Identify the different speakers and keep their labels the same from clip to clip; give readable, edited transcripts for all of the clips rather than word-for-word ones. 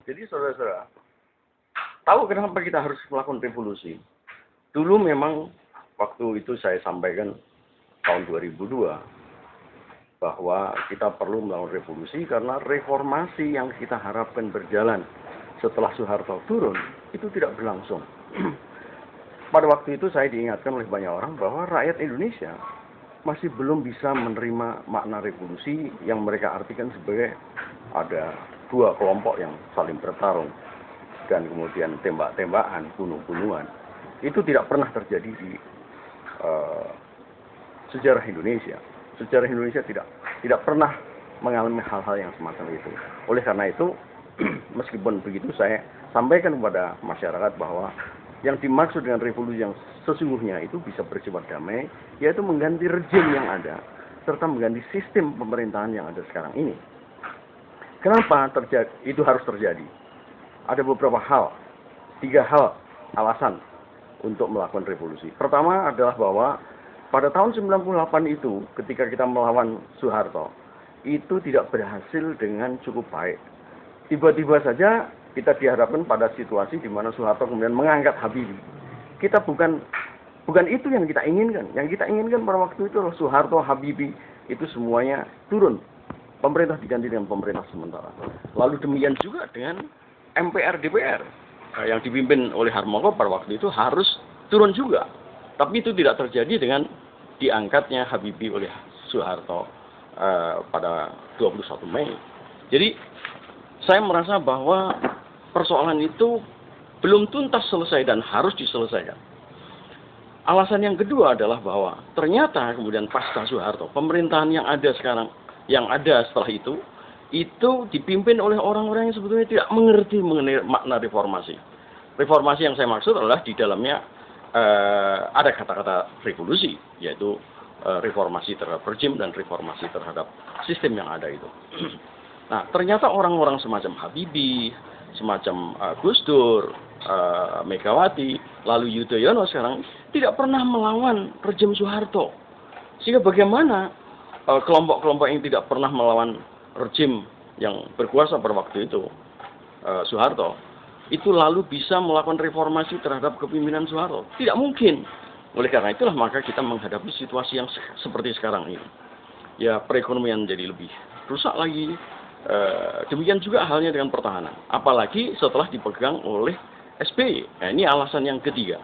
Speaker 1: Jadi saudara-saudara, tahu kenapa kita harus melakukan revolusi? Dulu memang waktu itu saya sampaikan tahun 2002 bahwa kita perlu melakukan revolusi karena reformasi yang kita harapkan berjalan setelah Soeharto turun itu tidak berlangsung. Pada waktu itu saya diingatkan oleh banyak orang bahwa rakyat Indonesia masih belum bisa menerima makna revolusi yang mereka artikan sebagai ada dua kelompok yang saling bertarung dan kemudian tembak-tembakan, bunuh-bunuhan. Itu tidak pernah terjadi di sejarah Indonesia. Sejarah Indonesia tidak pernah mengalami hal-hal yang semacam itu. Oleh karena itu, meskipun begitu saya sampaikan kepada masyarakat bahwa yang dimaksud dengan revolusi yang sesungguhnya itu bisa bersifat damai, yaitu mengganti rejim yang ada serta mengganti sistem pemerintahan yang ada sekarang ini. Kenapa itu harus terjadi? Ada beberapa hal, 3 hal alasan untuk melakukan revolusi. Pertama adalah bahwa pada tahun 98 itu, ketika kita melawan Soeharto, itu tidak berhasil dengan cukup baik. Tiba-tiba saja kita dihadapkan pada situasi di mana Soeharto kemudian mengangkat Habibie. Kita bukan itu yang kita inginkan. Yang kita inginkan pada waktu itu adalah Soeharto, Habibie, itu semuanya turun. Pemerintah diganti dengan pemerintah sementara. Lalu demikian juga dengan MPR, DPR yang dipimpin oleh Harmoko pada waktu itu harus turun juga. Tapi itu tidak terjadi dengan diangkatnya Habibie oleh Soeharto pada 21 Mei. Jadi saya merasa bahwa persoalan itu belum tuntas selesai dan harus diselesaikan. Alasan yang kedua adalah bahwa ternyata kemudian pasca Soeharto, pemerintahan yang ada sekarang, yang ada setelah itu dipimpin oleh orang-orang yang sebetulnya tidak mengerti mengenai makna reformasi. Reformasi yang saya maksud adalah di dalamnya ada kata-kata revolusi, yaitu reformasi terhadap rejim dan reformasi terhadap sistem yang ada itu. Nah, ternyata orang-orang semacam Habibie, semacam Gus Dur, Megawati, lalu Yudhoyono sekarang tidak pernah melawan rejim Soeharto. Sehingga bagaimana kelompok-kelompok yang tidak pernah melawan rejim yang berkuasa pada waktu itu, Soeharto, itu lalu bisa melakukan reformasi terhadap kepemimpinan Soeharto. Tidak mungkin. Oleh karena itulah maka kita menghadapi situasi yang seperti sekarang ini. Ya, perekonomian jadi lebih rusak lagi. Demikian juga halnya dengan pertahanan. Apalagi setelah dipegang oleh SBY. Nah, ini alasan yang ketiga.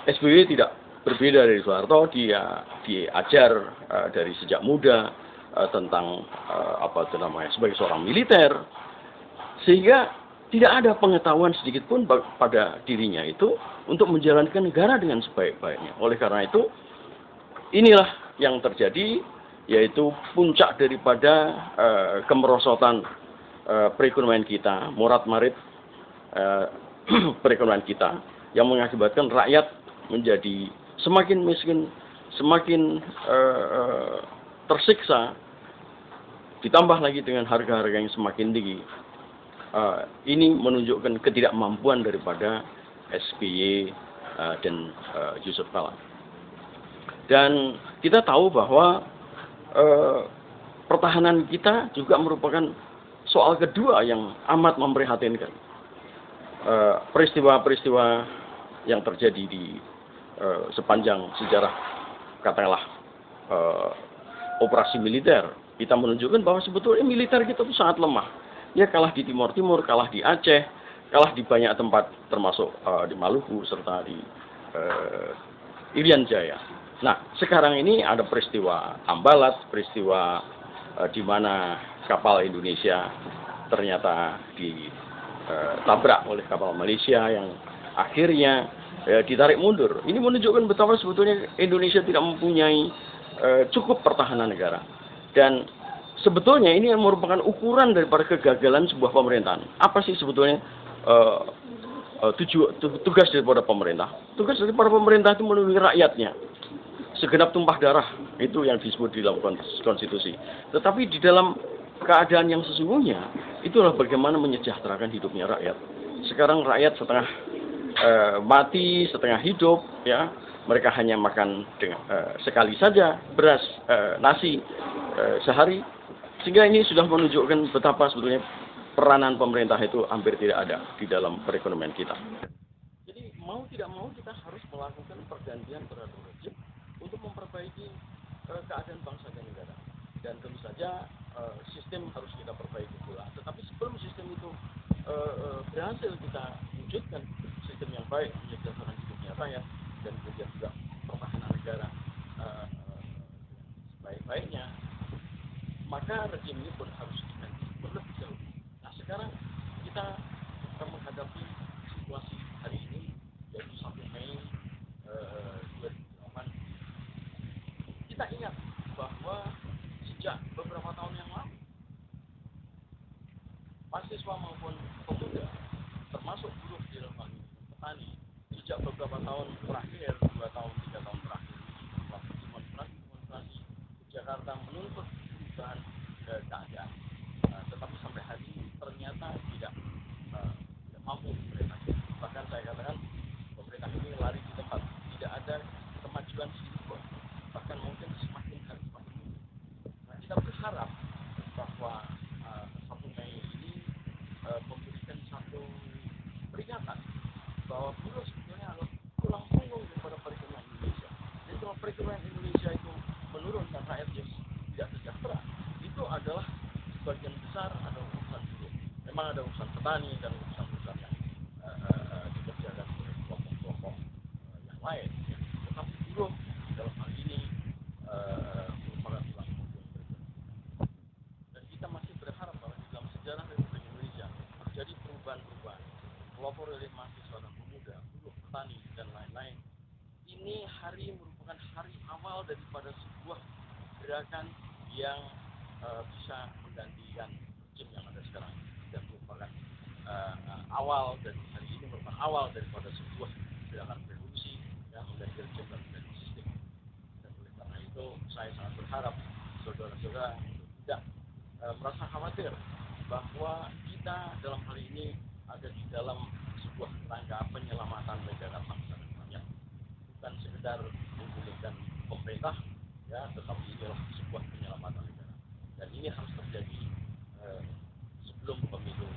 Speaker 1: SBY tidak berbeda dari Soeharto, dia diajar dari sejak muda tentang sebagai seorang militer, sehingga tidak ada pengetahuan sedikit pun pada dirinya itu untuk menjalankan negara dengan sebaik-baiknya. Oleh karena itu, inilah yang terjadi, yaitu puncak daripada kemerosotan perekonomian kita, morat-marit perekonomian kita, yang mengakibatkan rakyat menjadi semakin miskin, semakin tersiksa, ditambah lagi dengan harga-harga yang semakin tinggi. Ini menunjukkan ketidakmampuan daripada SBY dan Yusuf Kala. Dan kita tahu bahwa pertahanan kita juga merupakan soal kedua yang amat memprihatinkan. Peristiwa-peristiwa yang terjadi di sepanjang sejarah, katakanlah operasi militer, kita menunjukkan bahwa sebetulnya militer kita itu sangat lemah. Ya, kalah di Timur Timur, kalah di Aceh, kalah di banyak tempat termasuk di Maluku serta di Irian Jaya. Nah, sekarang ini ada peristiwa Ambalat, peristiwa di mana kapal Indonesia ternyata ditabrak oleh kapal Malaysia yang akhirnya ditarik mundur. Ini menunjukkan betapa sebetulnya Indonesia tidak mempunyai cukup pertahanan negara. Dan sebetulnya ini merupakan ukuran daripada kegagalan sebuah pemerintahan. Apa sih sebetulnya tugas daripada pemerintah? Tugas daripada pemerintah itu melindungi rakyatnya. Segenap tumpah darah itu yang disebut di dalam konstitusi. Tetapi di dalam keadaan yang sesungguhnya itulah bagaimana menyejahterakan hidupnya rakyat. Sekarang rakyat setengah mati, setengah hidup, ya. Mereka hanya makan sekali saja beras, nasi sehari. Sehingga ini sudah menunjukkan betapa sebetulnya peranan pemerintah itu hampir tidak ada di dalam perekonomian kita. Jadi mau tidak mau kita harus melakukan pergantian terhadap rezim untuk memperbaiki keadaan bangsa dan negara. Dan tentu saja sistem harus kita perbaiki pula. Tetapi sebelum sistem itu berhasil kita wujudkan sistem yang baik menjadi dasar hidupnya rakyat dan kemudian juga pertahanan negara sebaik-baiknya, maka rezim ini pun harus diganti terlebih dahulu. Nah sekarang kita menghadapi situasi hari ini, yaitu 1 Mei 2008. Kita ingat bahwa sejak beberapa tahun yang lalu, mahasiswa maupun pemuda, termasuk buruh di dalam hal ini, petani, sejak beberapa tahun terakhir, 2 tahun, 3 tahun terakhir, setelah demonstrasi Jakarta menuntut perubahan keadaan, tetapi sampai hari ini ternyata tidak mampu pemerintah. Bahkan saya katakan pemerintah ini lari di tempat, tidak ada kemajuan sedikit pun, bahkan mungkin semakin hari semakin mundur. Nah, kita berharap bahwa 1 Mei ini memberikan satu peringatan bahwa buruh sebetulnya adalah tulang punggung daripada perekonomian Indonesia. Jadi kalau perekonomian Indonesia itu menurun dan rakyat tidak sejahtera, itu adalah sebagian besar ada urusan buruh. Memang ada urusan petani dan urusan-urusan yang dikerjakan oleh kelompok-kelompok yang lain. Ya. Tetapi buruh dalam hal ini merupakan tulang punggung perekonomian. Dan kita masih berharap bahwa di dalam sejarah Republik Indonesia terjadi perubahan-perubahan, pelopor oleh mahasiswa dan pemuda, buruh, petani, dan lain-lain. Ini hari merupakan hari awal daripada sebuah gerakan yang bisa menggantikan rezim yang ada sekarang, dan merupakan awal dari hari ini merupakan awal daripada sebuah gerakan revolusi yang mengganti rezim dan mengganti sistem. Dan oleh karena itu saya sangat berharap saudara-saudara tidak merasa khawatir bahwa kita dalam hal ini ada di dalam sebuah rangka penyelamatan negara bangsa dan rakyat, bukan sekedar memulihkan pemerintah, ya, tetapi inilah sebuah penyelamatan negara. Dan ini harus terjadi sebelum pemilu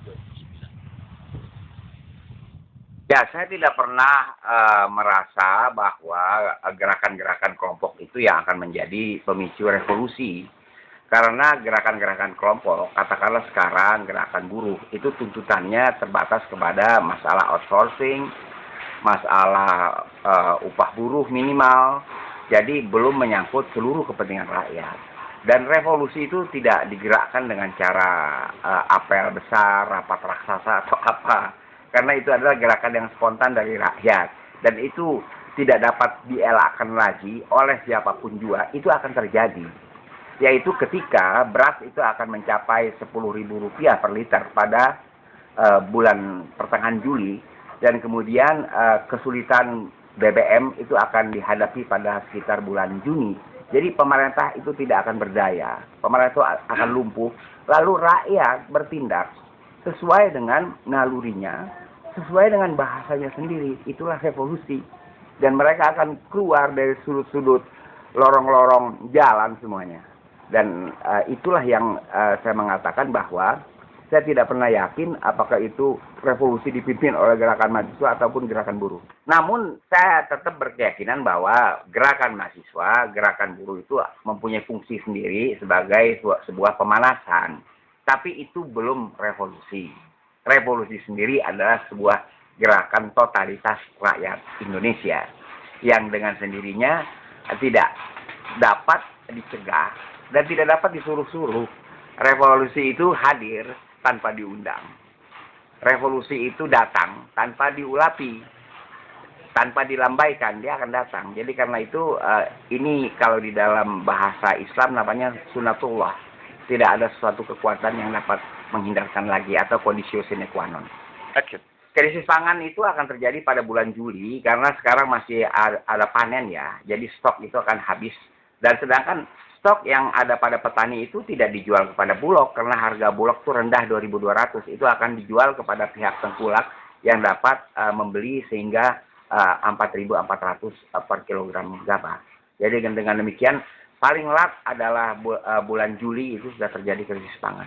Speaker 1: 2009.
Speaker 2: Ya, saya tidak pernah merasa bahwa gerakan-gerakan kelompok itu yang akan menjadi pemicu revolusi. Karena gerakan-gerakan kelompok, katakanlah sekarang gerakan buruh, itu tuntutannya terbatas kepada masalah outsourcing, masalah upah buruh minimal, jadi belum menyangkut seluruh kepentingan rakyat. Dan revolusi itu tidak digerakkan dengan cara apel besar, rapat raksasa atau apa. Karena itu adalah gerakan yang spontan dari rakyat. Dan itu tidak dapat dielakkan lagi oleh siapapun juga. Itu akan terjadi. Yaitu ketika beras itu akan mencapai Rp10.000 per liter pada bulan pertengahan Juli. Dan kemudian kesulitan BBM itu akan dihadapi pada sekitar bulan Juni. Jadi pemerintah itu tidak akan berdaya. Pemerintah itu akan lumpuh. Lalu rakyat bertindak sesuai dengan nalurinya, sesuai dengan bahasanya sendiri. Itulah revolusi. Dan mereka akan keluar dari sudut-sudut lorong-lorong jalan semuanya. Dan itulah yang saya mengatakan bahwa saya tidak pernah yakin apakah itu revolusi dipimpin oleh gerakan mahasiswa ataupun gerakan buruh. Namun saya tetap berkeyakinan bahwa gerakan mahasiswa, gerakan buruh itu mempunyai fungsi sendiri sebagai sebuah pemanasan. Tapi itu belum revolusi. Revolusi sendiri adalah sebuah gerakan totalitas rakyat Indonesia yang dengan sendirinya tidak dapat dicegah dan tidak dapat disuruh-suruh. Revolusi itu hadir tanpa diundang. Revolusi itu datang tanpa diulapi, tanpa dilambaikan, dia akan datang. Jadi karena itu ini kalau di dalam bahasa Islam namanya sunatullah. Tidak ada suatu kekuatan yang dapat menghindarkan lagi atau conditio sine qua non. Krisis pangan itu akan terjadi pada bulan Juli karena sekarang masih ada panen ya. Jadi stok itu akan habis. Dan sedangkan stok yang ada pada petani itu tidak dijual kepada Bulog karena harga Bulog itu rendah 2.200. Itu akan dijual kepada pihak tengkulak yang dapat membeli sehingga 4.400 per kilogram gabah. Jadi dengan demikian paling lat adalah bulan Juli itu sudah terjadi krisis pangan.